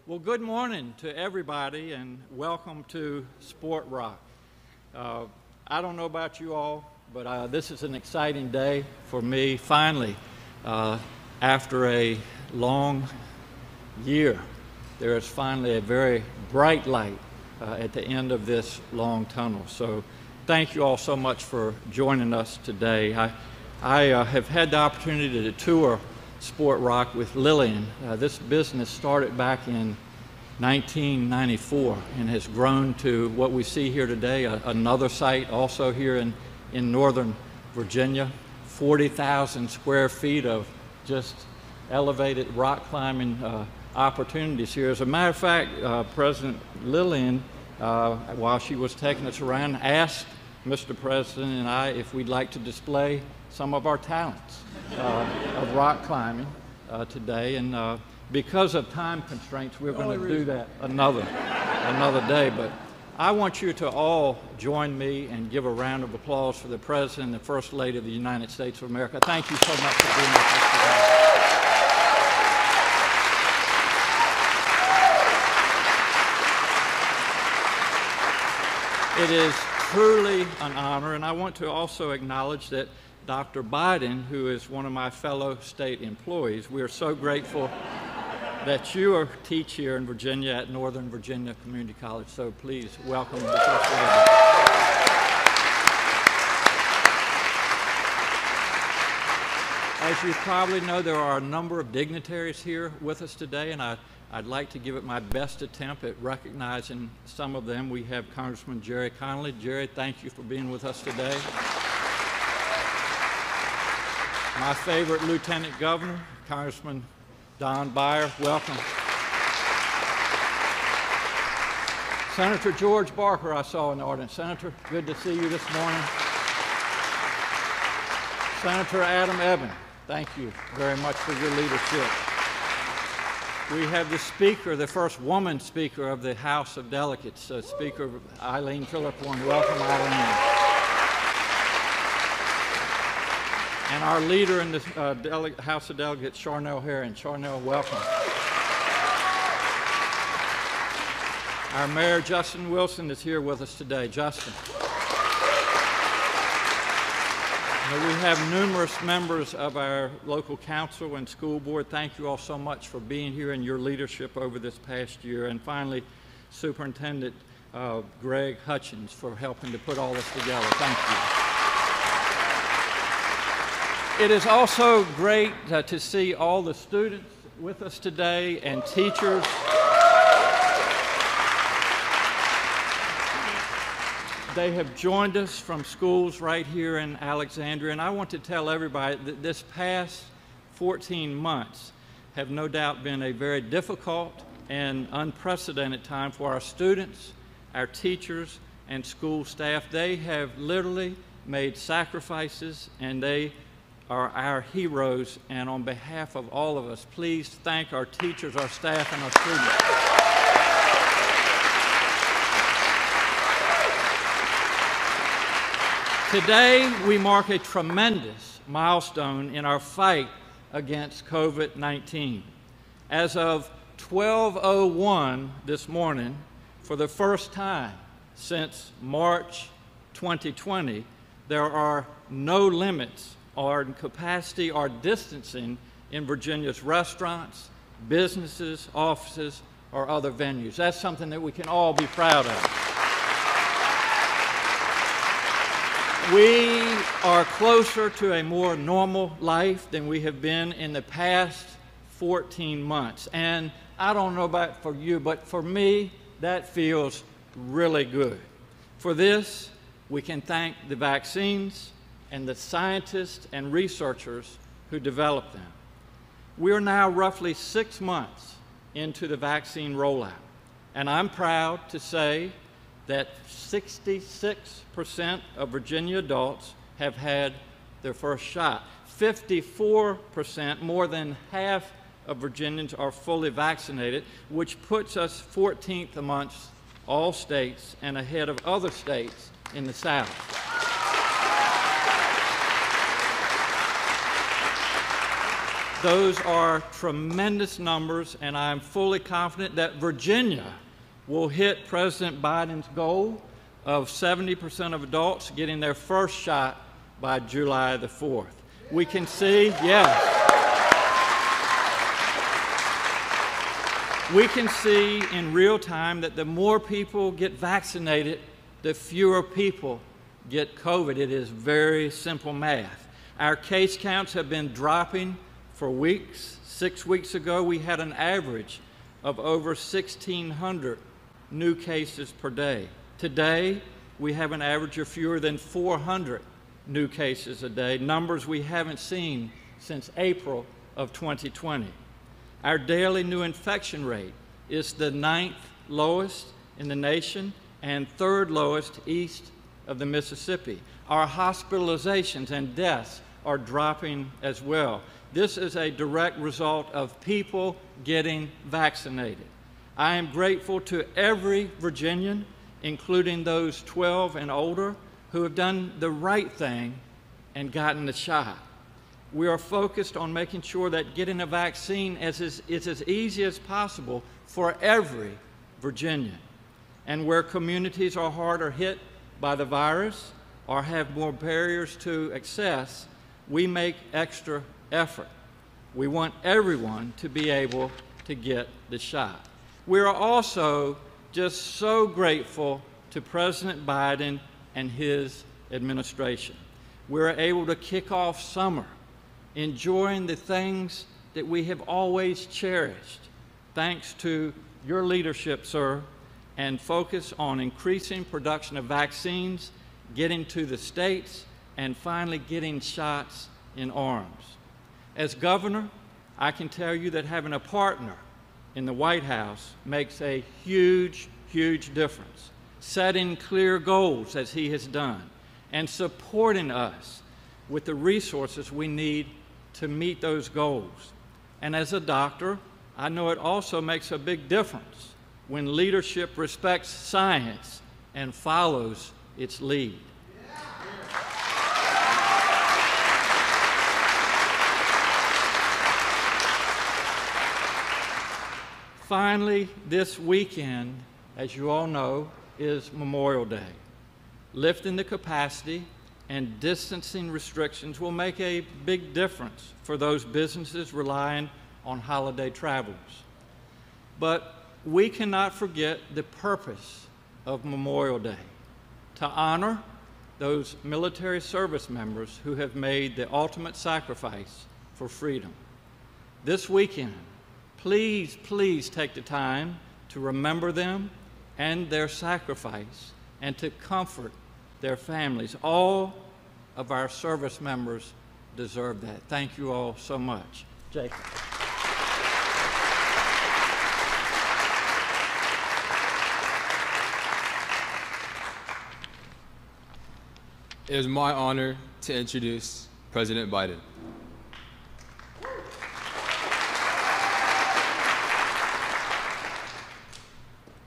Well, good morning to everybody and welcome to Sport Rock. I don't know about you all, but this is an exciting day for me. Finally, after a long year, there is finally a very bright light at the end of this long tunnel. So thank you all so much for joining us today. I have had the opportunity to tour Sport Rock with Lillian. This business started back in 1994 and has grown to what we see here today, another site also here in Northern Virginia, 40,000 square feet of just elevated rock climbing opportunities here. As a matter of fact, President Lillian, while she was taking us around, asked Mr. President and I if we'd like to display some of our talents of rock climbing today, and because of time constraints, we're going to do that another day. But I want you to all join me and give a round of applause for the President and the First Lady of the United States of America. Thank you so much for being with us today. It is truly an honor, and I want to also acknowledge that Dr. Biden, who is one of my fellow state employees, we are so grateful that you teach here in Virginia at Northern Virginia Community College. So please welcome the First Lady. As you probably know, there are a number of dignitaries here with us today, and I'd like to give it my best attempt at recognizing some of them. We have Congressman Jerry Connolly. Jerry, thank you for being with us today. My favorite Lieutenant Governor, Congressman Don Beyer, welcome. Senator George Barker, I saw in the audience. Senator, good to see you this morning. Senator Adam Evan, thank you very much for your leadership. We have the Speaker, the first woman Speaker of the House of Delegates, Speaker Eileen Philipporn. Welcome, Eileen. And our leader in the House of Delegates, Charnel Herring. Charnel, welcome. Our Mayor, Justin Wilson, is here with us today. Justin. We have numerous members of our local council and school board. Thank you all so much for being here and your leadership over this past year. And finally, Superintendent Greg Hutchins for helping to put all this together. Thank you. It is also great to see all the students with us today and teachers. They have joined us from schools right here in Alexandria, and I want to tell everybody that this past 14 months have no doubt been a very difficult and unprecedented time for our students, our teachers, and school staff. They have literally made sacrifices, and they are our heroes, and on behalf of all of us, please thank our teachers, our staff, and our students. Today, we mark a tremendous milestone in our fight against COVID-19. As of 12:01 this morning, for the first time since March 2020, there are no limits or capacity or distancing in Virginia's restaurants, businesses, offices, or other venues. That's something that we can all be proud of. We are closer to a more normal life than we have been in the past 14 months. And I don't know about for you, but for me, that feels really good. For this, we can thank the vaccines and the scientists and researchers who developed them. We are now roughly 6 months into the vaccine rollout, and I'm proud to say that 66% of Virginia adults have had their first shot. 54%, more than half of Virginians, are fully vaccinated, which puts us 14th amongst all states and ahead of other states in the South. Those are tremendous numbers, and I'm fully confident that Virginia will hit President Biden's goal of 70% of adults getting their first shot by July the 4th. We can see, yes. We can see in real time that the more people get vaccinated, the fewer people get COVID. It is very simple math. Our case counts have been dropping for weeks. 6 weeks ago, we had an average of over 1,600 new cases per day. Today, we have an average of fewer than 400 new cases a day, numbers we haven't seen since April of 2020. Our daily new infection rate is the 9th lowest in the nation and 3rd lowest east of the Mississippi. Our hospitalizations and deaths are dropping as well. This is a direct result of people getting vaccinated. I am grateful to every Virginian, including those 12 and older, who have done the right thing and gotten the shot. We are focused on making sure that getting a vaccine is as easy as possible for every Virginian. And where communities are harder hit by the virus or have more barriers to access, we make extra effort. We want everyone to be able to get the shot. We are also just so grateful to President Biden and his administration. We're able to kick off summer enjoying the things that we have always cherished, thanks to your leadership, sir, and focus on increasing production of vaccines, getting to the states, and finally getting shots in arms. As governor, I can tell you that having a partner in the White House makes a huge, huge difference. Setting clear goals, as he has done, and supporting us with the resources we need to meet those goals. And as a doctor, I know it also makes a big difference when leadership respects science and follows its lead. Finally, this weekend, as you all know, is Memorial Day. Lifting the capacity and distancing restrictions will make a big difference for those businesses relying on holiday travelers. But we cannot forget the purpose of Memorial Day, to honor those military service members who have made the ultimate sacrifice for freedom. This weekend, please, please take the time to remember them and their sacrifice and to comfort their families. All of our service members deserve that. Thank you all so much. Jacob. It is my honor to introduce President Biden.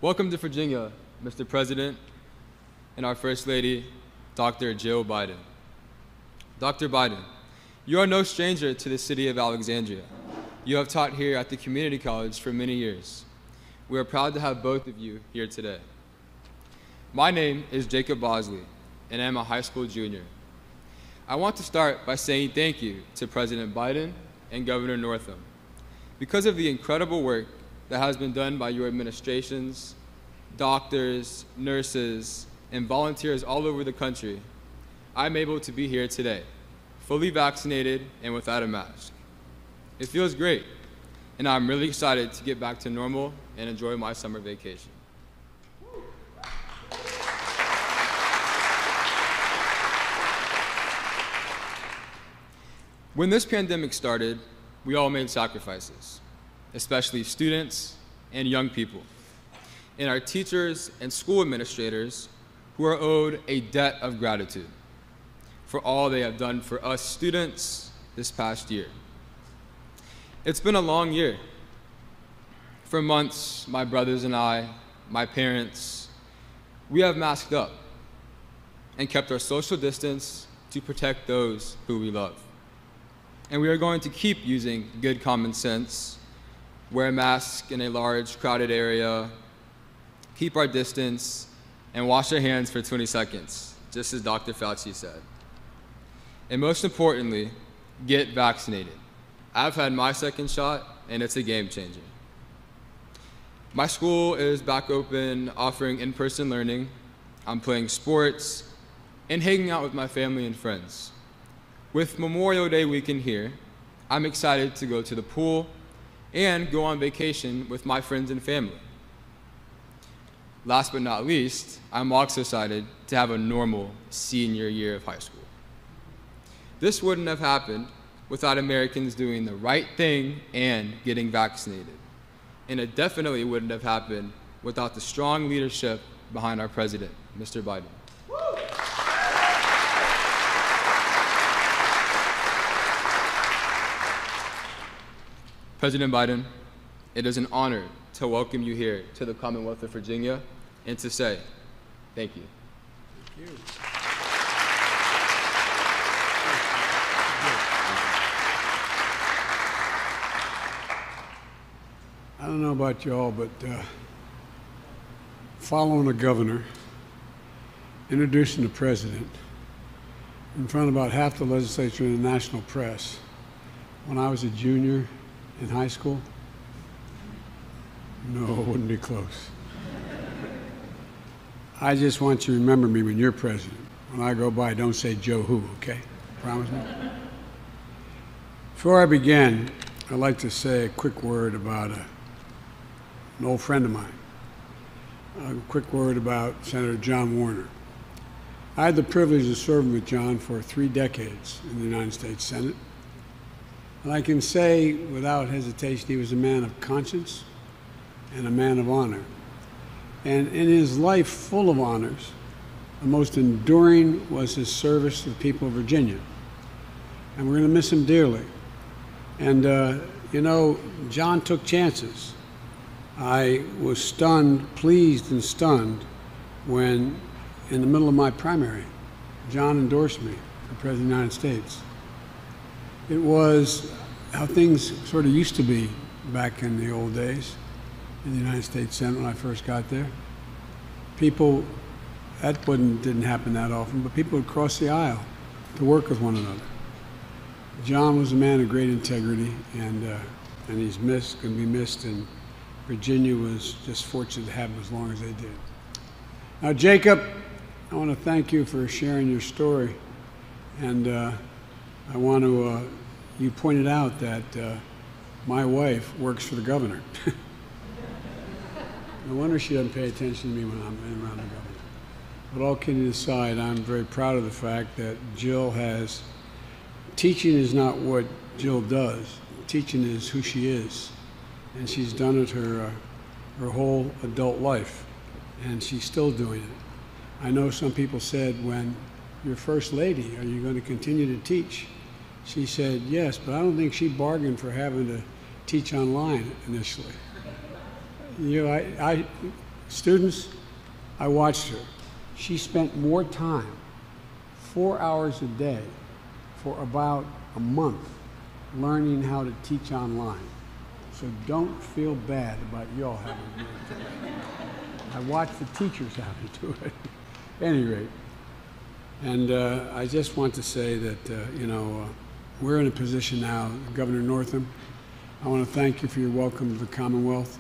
Welcome to Virginia, Mr. President, and our First Lady, Dr. Jill Biden. Dr. Biden, you are no stranger to the city of Alexandria. You have taught here at the community college for many years. We are proud to have both of you here today. My name is Jacob Bosley, and I am a high school junior. I want to start by saying thank you to President Biden and Governor Northam. Because of the incredible work that has been done by your administrations, doctors, nurses, and volunteers all over the country, I'm able to be here today, fully vaccinated and without a mask. It feels great, and I'm really excited to get back to normal and enjoy my summer vacation. When this pandemic started, we all made sacrifices, especially students and young people, and our teachers and school administrators who are owed a debt of gratitude for all they have done for us students this past year. It's been a long year. For months, my brothers and I, my parents, we have masked up and kept our social distance to protect those who we love. and we are going to keep using good common sense, wear masks in a large, crowded area, keep our distance, and wash our hands for 20 seconds, just as Dr. Fauci said. And most importantly, get vaccinated. I've had my second shot, and it's a game changer. My school is back open, offering in-person learning. I'm playing sports and hanging out with my family and friends. With Memorial Day weekend here, I'm excited to go to the pool and go on vacation with my friends and family. Last but not least, I'm also excited to have a normal senior year of high school. This wouldn't have happened without Americans doing the right thing and getting vaccinated. And it definitely wouldn't have happened without the strong leadership behind our president, Mr. Biden. President Biden, it is an honor to welcome you here to the Commonwealth of Virginia and to say thank you. Thank you. I don't know about y'all, but following a governor, introducing the president in front of about half the legislature and the national press when I was a junior in high school, no, it wouldn't be close. I just want you to remember me when you're president. When I go by, don't say Joe who, okay? Promise me? Before I begin, I'd like to say a quick word about an old friend of mine. A quick word about Senator John Warner. I had the privilege of serving with John for 3 decades in the United States Senate. And I can say without hesitation he was a man of conscience and a man of honor. And in his life full of honors, the most enduring was his service to the people of Virginia. And we're going to miss him dearly. And, you know, John took chances. I was stunned, pleased and stunned, when in the middle of my primary, John endorsed me for President of the United States. It was how things sort of used to be back in the old days in the United States Senate when I first got there. People, that didn't happen that often, but people would cross the aisle to work with one another. John was a man of great integrity, and he's missed, going to be missed, and Virginia was just fortunate to have him as long as they did. Now, Jacob, I want to thank you for sharing your story, and I want to, you pointed out that my wife works for the governor. No wonder she doesn't pay attention to me when I'm around the governor. But all kidding aside, I'm very proud of the fact that Jill has, teaching is not what Jill does. Teaching is who she is. And she's done it her whole adult life. And she's still doing it. I know some people said, when you're first lady, are you going to continue to teach? She said, yes, but I don't think she bargained for having to teach online initially. You know, students, I watched her. She spent more time, 4 hours a day, for about a month, learning how to teach online. So don't feel bad about y'all having to do it. I watched the teachers have to do it. At any rate, and I just want to say that, you know, we're in a position now, Governor Northam, I want to thank you for your welcome to the Commonwealth.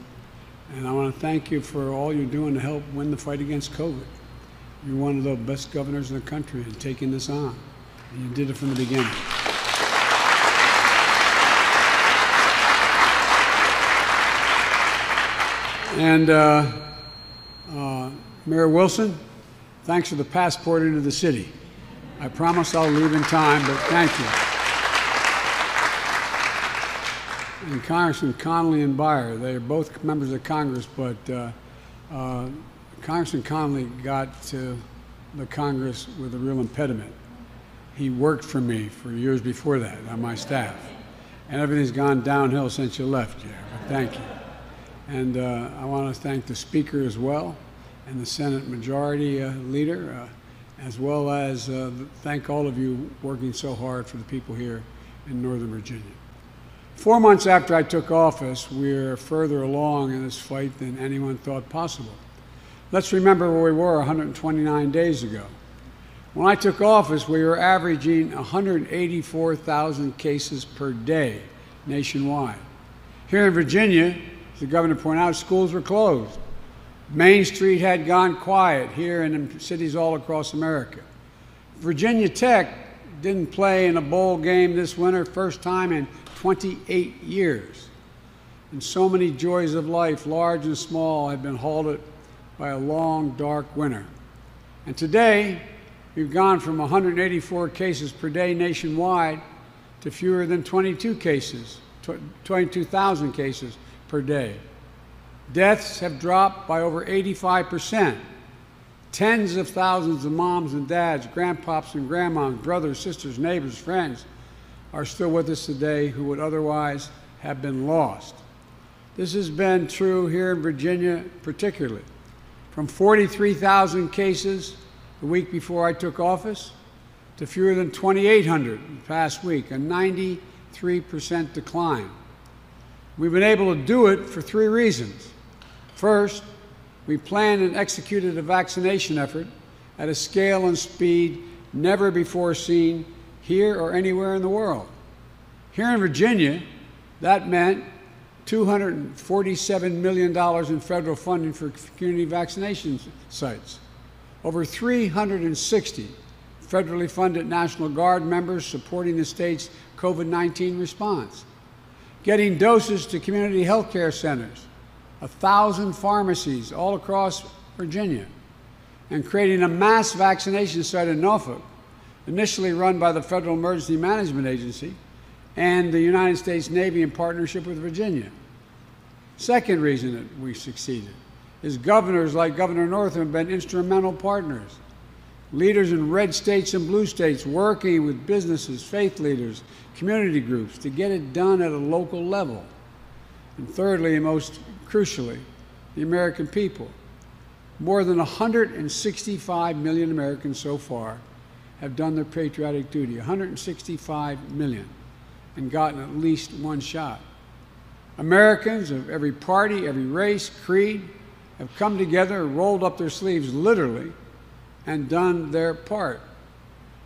And I want to thank you for all you're doing to help win the fight against COVID. You're one of the best governors in the country in taking this on. And you did it from the beginning. And Mayor Wilson, thanks for the passport into the city. I promise I'll leave in time, but thank you. And Congressman Connolly and Beyer, they are both members of Congress, but Congressman Connolly got to the Congress with a real impediment. He worked for me for years before that on my staff. And everything's gone downhill since you left, Jerry. Thank you. And I want to thank the Speaker as well, and the Senate Majority Leader, as well as thank all of you working so hard for the people here in Northern Virginia. 4 months after I took office, we're further along in this fight than anyone thought possible. Let's remember where we were 129 days ago. When I took office, we were averaging 184,000 cases per day nationwide. Here in Virginia, as the governor pointed out, schools were closed. Main Street had gone quiet here and in cities all across America. Virginia Tech didn't play in a bowl game this winter, first time in 28 years. And so many joys of life, large and small, have been halted by a long, dark winter. And today, we've gone from 184 cases per day nationwide to fewer than 22,000 cases per day. Deaths have dropped by over 85%. Tens of thousands of moms and dads, grandpops and grandmoms, brothers, sisters, neighbors, friends are still with us today who would otherwise have been lost. This has been true here in Virginia particularly. From 43,000 cases the week before I took office to fewer than 2,800 the past week, a 93% decline. We've been able to do it for 3 reasons. First, we planned and executed a vaccination effort at a scale and speed never before seen here or anywhere in the world. Here in Virginia, that meant $247 million in federal funding for community vaccination sites, over 360 federally funded National Guard members supporting the state's COVID-19 response, getting doses to community health care centers, 1,000 pharmacies all across Virginia, and creating a mass vaccination site in Norfolk, initially run by the Federal Emergency Management Agency and the United States Navy in partnership with Virginia. Second reason that we succeeded is governors like Governor Northam have been instrumental partners. Leaders in red states and blue states working with businesses, faith leaders, community groups to get it done at a local level. And thirdly, and most crucially, the American people. More than 165 million Americans so far have done their patriotic duty, 165 million, and gotten at least 1 shot. Americans of every party, every race, creed, have come together, rolled up their sleeves literally, and done their part.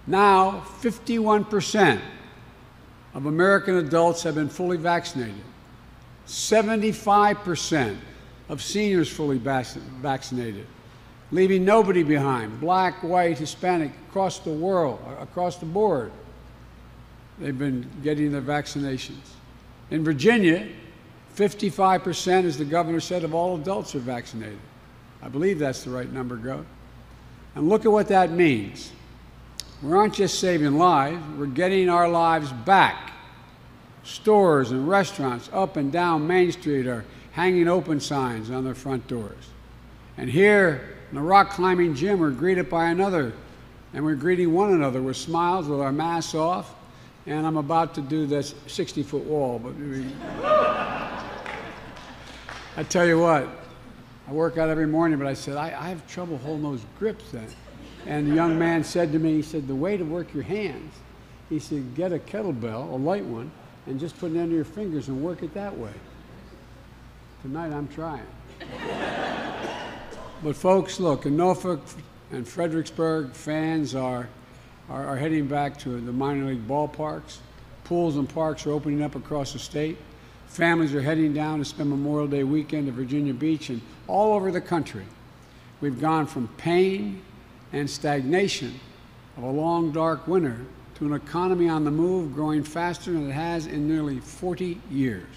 Now, 51% of American adults have been fully vaccinated. 75% of seniors fully vaccinated, leaving nobody behind, black, white, Hispanic, across the world, across the board. They've been getting their vaccinations. In Virginia, 55%, as the governor said, of all adults are vaccinated. I believe that's the right number, Gov. And look at what that means. We aren't just saving lives, we're getting our lives back. Stores and restaurants up and down Main Street are hanging open signs on their front doors. And here in the rock climbing gym, we're greeted by another, and we're greeting one another with smiles, with our masks off. And I'm about to do this 60-foot wall, but I tell you what, I work out every morning, but I said, I have trouble holding those grips then. And the young man said to me, he said, the way to work your hands, he said, get a kettlebell, a light one, and just put it under your fingers and work it that way. Tonight I'm trying. But folks, look, in Norfolk and Fredericksburg, fans are heading back to the minor league ballparks. Pools and parks are opening up across the state. Families are heading down to spend Memorial Day weekend at Virginia Beach, and all over the country. We've gone from pain and stagnation of a long, dark winter to an economy on the move growing faster than it has in nearly 40 years.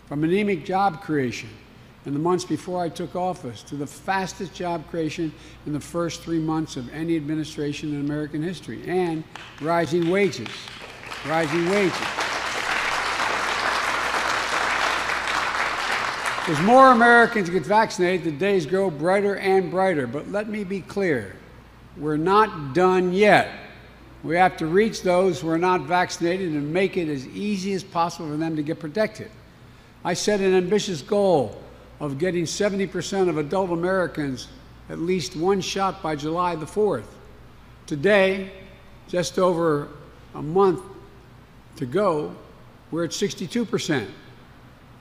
From anemic job creation in the months before I took office to the fastest job creation in the first 3 months of any administration in American history, and rising wages, rising wages. As more Americans get vaccinated, the days grow brighter and brighter. But let me be clear, we're not done yet. We have to reach those who are not vaccinated and make it as easy as possible for them to get protected. I set an ambitious goal of getting 70% of adult Americans at least 1 shot by July the 4th. Today, just over a month to go, we're at 62%.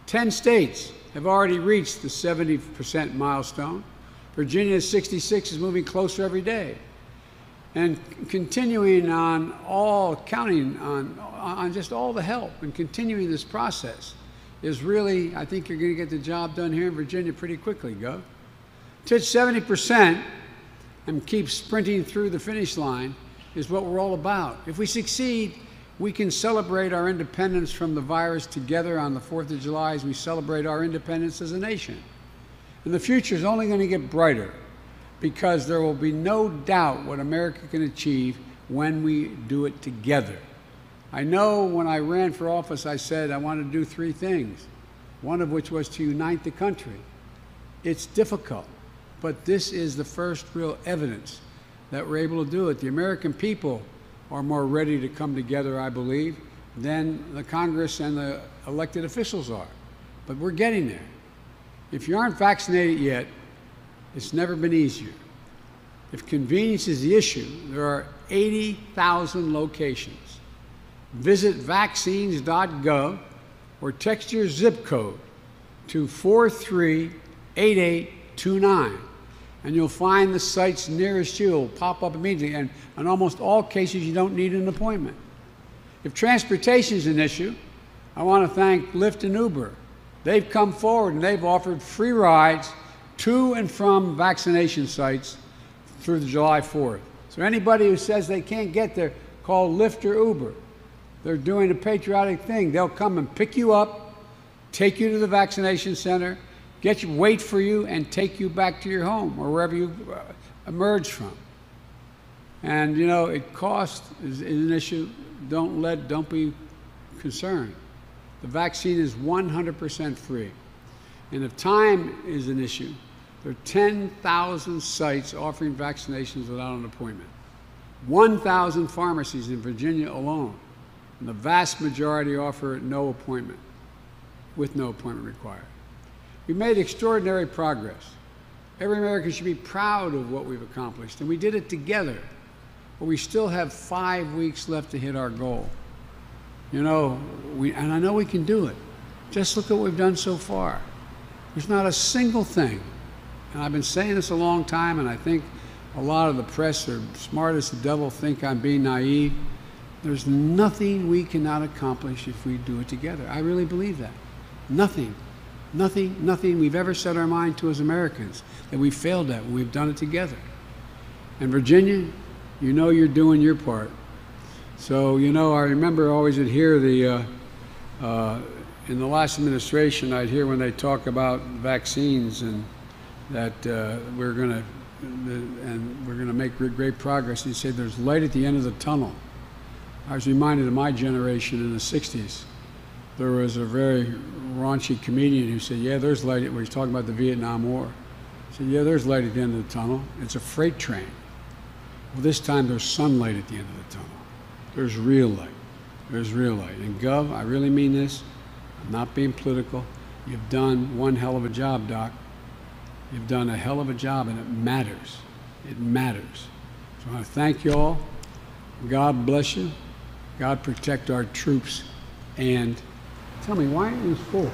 10 states have already reached the 70% milestone. Virginia 66 is moving closer every day. And continuing on counting on just all the help and continuing this process is really, I think you're going to get the job done here in Virginia pretty quickly, Gov. To hit 70% and keep sprinting through the finish line is what we're all about. If we succeed, we can celebrate our independence from the virus together on the 4th of July as we celebrate our independence as a nation. And the future is only going to get brighter because there will be no doubt what America can achieve when we do it together. I know when I ran for office, I said I wanted to do 3 things, one of which was to unite the country. It's difficult, but this is the first real evidence that we're able to do it. The American people are more ready to come together, I believe, than the Congress and the elected officials are. But we're getting there. If you aren't vaccinated yet, it's never been easier. If convenience is the issue, there are 80,000 locations. Visit vaccines.gov or text your zip code to 438829, and you'll find the sites nearest you. It'll pop up immediately, and in almost all cases, you don't need an appointment. If transportation is an issue, I want to thank Lyft and Uber. They've come forward and they've offered free rides to and from vaccination sites through the July 4th. So anybody who says they can't get there, call Lyft or Uber. They're doing a patriotic thing. They'll come and pick you up, take you to the vaccination center, wait for you, and take you back to your home or wherever you emerged from. And you know, cost is an issue. Don't be concerned. The vaccine is 100% free. And if time is an issue, there are 10,000 sites offering vaccinations without an appointment. 1,000 pharmacies in Virginia alone. And the vast majority offer no appointment, with no appointment required. We made extraordinary progress. Every American should be proud of what we've accomplished, and we did it together. But we still have 5 weeks left to hit our goal. You know, and I know we can do it. Just look at what we've done so far. There's not a single thing, and I've been saying this a long time, and I think a lot of the press are smart as the devil, think I'm being naive. There's nothing we cannot accomplish if we do it together. I really believe that. Nothing we've ever set our mind to as Americans that we failed at when we've done it together. And Virginia, you know you're doing your part. So, you know, I remember always would hear in the last administration, I'd hear when they talk about vaccines and that we're going to make great progress. He'd say there's light at the end of the tunnel. I was reminded of my generation in the 60s. There was a very raunchy comedian who said, yeah, there's light, where he's talking about the Vietnam War. He said, yeah, there's light at the end of the tunnel. It's a freight train. Well, this time there's sunlight at the end of the tunnel. There's real light. There's real light. And Gov, I really mean this. I'm not being political. You've done one hell of a job, Doc. You've done a hell of a job, and it matters. It matters. So I want to thank you all. God bless you. God protect our troops. And tell me, why aren't you full?